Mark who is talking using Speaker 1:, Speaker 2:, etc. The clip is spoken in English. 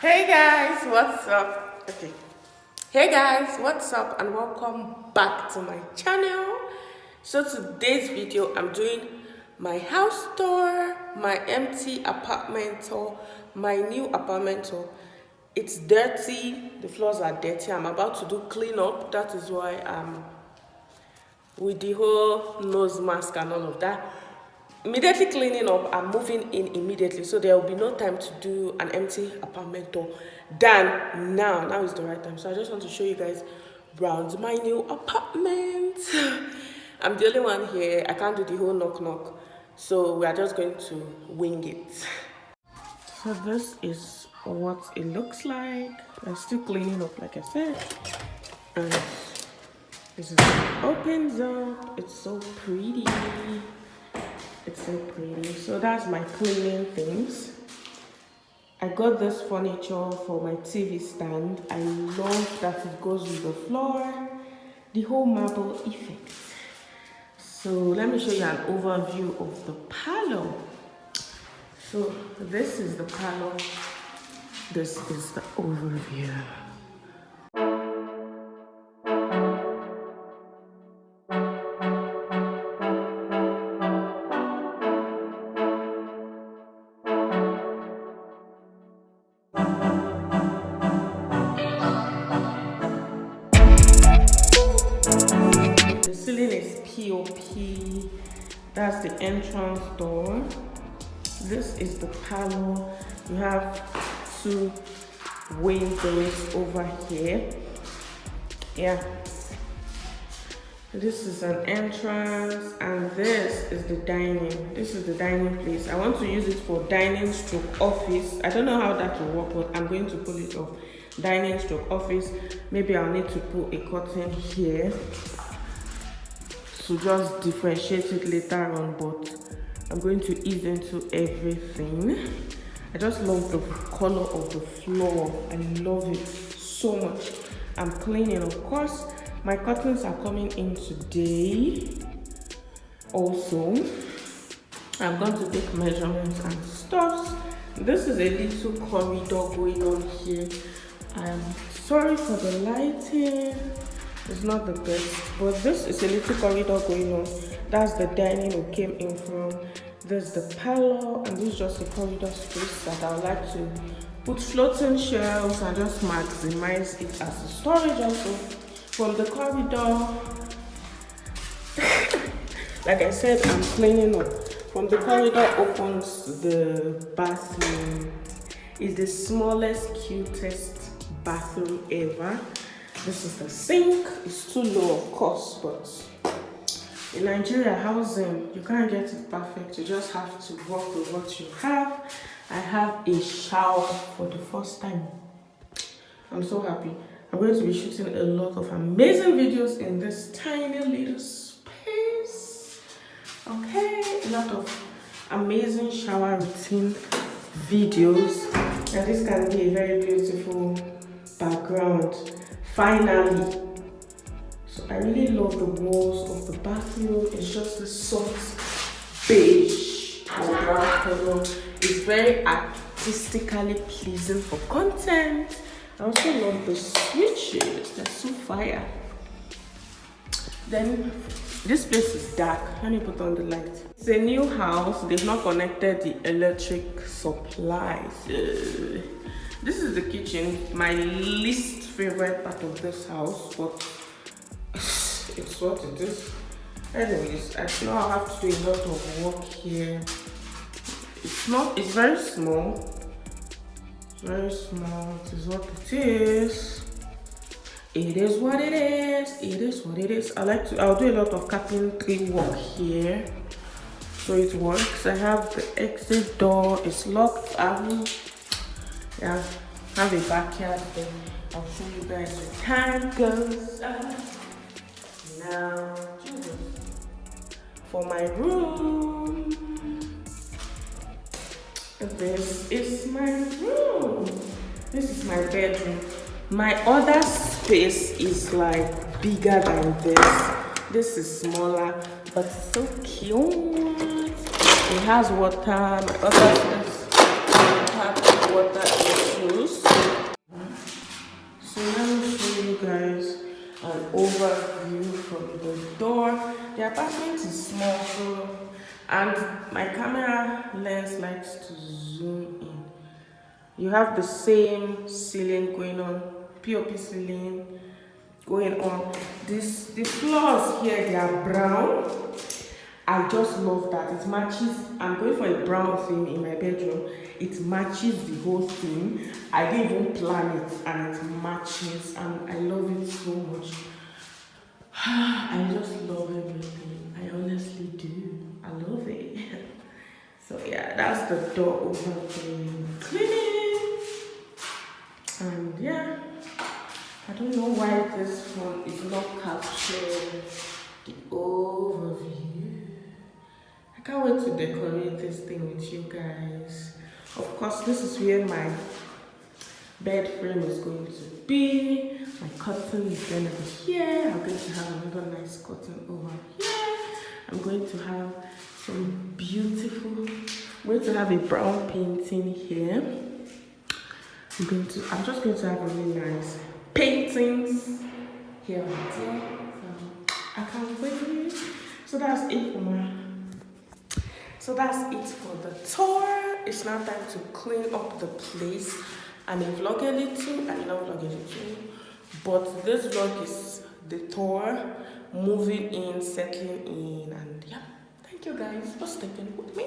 Speaker 1: Hey guys, what's up? Okay. Hey guys, what's up and welcome back to my channel. So today's video, I'm doing my house tour, my empty apartment tour, my new apartment tour. It's dirty, the floors are dirty. I'm about to do cleanup. That is why with the whole nose mask and all of that. Immediately cleaning up, I'm moving in immediately, so there will be no time to do an empty apartment tour than now is the right time. So I just want to show you guys around my new apartment. I'm the only one here. I can't do the whole knock, so we are just going to wing it. So this is what it looks like. I'm still cleaning up, like I said, and this is how it opens up. It's so pretty. It's so pretty. So that's my cleaning things. I got this furniture for my TV stand. I love that it goes with the floor. The whole marble effect. So let me show you an overview of the parlor. So this is the parlor. This is the overview. The ceiling is POP. That's the entrance door. This is the parlor. You have two windows over here. Yeah. This is an entrance, and this is the dining. This is the dining place. I want to use it for dining stroke office. I don't know how that will work, but I'm going to pull it off. Dining stroke office. Maybe I'll need to put a curtain here to just differentiate it later on, but I'm going to ease into everything. I just love the color of the floor. I love it so much. I'm cleaning, of course. My curtains are coming in today. Also, I'm going to take measurements and stuff. This is a little corridor going on here. I'm sorry for the lighting. It's not the best, but this is a little corridor going on. That's the dining we came in from. There's the parlor, and this is just a corridor space that I would like to put floating shelves and just maximize it as a storage also. From the corridor, like I said, I'm cleaning up. From the corridor opens the bathroom. It's the smallest, cutest bathroom ever. This is the sink. It's too low, of course, but in Nigeria housing, you can't get it perfect. You just have to work with what you have. I have a shower for the first time. I'm so happy. I'm going to be shooting a lot of amazing videos in this tiny little space. Okay, a lot of amazing shower routine videos, and this can be a very beautiful background. Finally. So I really love the walls of the bathroom. It's just a soft beige or brown color. It's very artistically pleasing for content. I also love the switches. They're so fire. Then this place is dark. Let me put on the light. It's a new house. They've not connected the electric supplies. This is the kitchen. My least favorite part of this house, but it's what it is. Anyways, I know I have to do a lot of work here. It's very small. Very small. It is what it is. It is what it is. It is what it is. I'll do a lot of carpentry work here, so it works. I have the exit door. It's locked. I have a backyard. Then I'll show you guys the time goes on. Now, for my room. This is my room. This is my bedroom. My other space is like bigger than this. This is smaller, but so cute. It has water. My other space have water issues. apartment is small, so and my camera lens likes to zoom in. You have the same ceiling going on, POP ceiling going on. The floors here, they are brown. I just love that. It matches. I'm going for a brown theme in my bedroom. It matches the whole theme. I didn't even plan it, and it matches, and I love it so much. I just love everything. I honestly do. I love it. So yeah, that's the door over there. Cleaning. And yeah, I don't know why this one is not capturing the overview. I can't wait to decorate this thing with you guys. Of course, this is where my bed frame is going to be. My curtain is going to be here. I'm going to have another nice curtain over here. I'm going to have some beautiful, I'm going to have a brown painting here. I'm just going to have really nice paintings here and there. So I can't wait. So that's it for the tour. It's now time to clean up the place. I may vlog a little, I may not vlog a little, but this vlog is the tour, moving in, settling in, and yeah, thank you guys for sticking with me.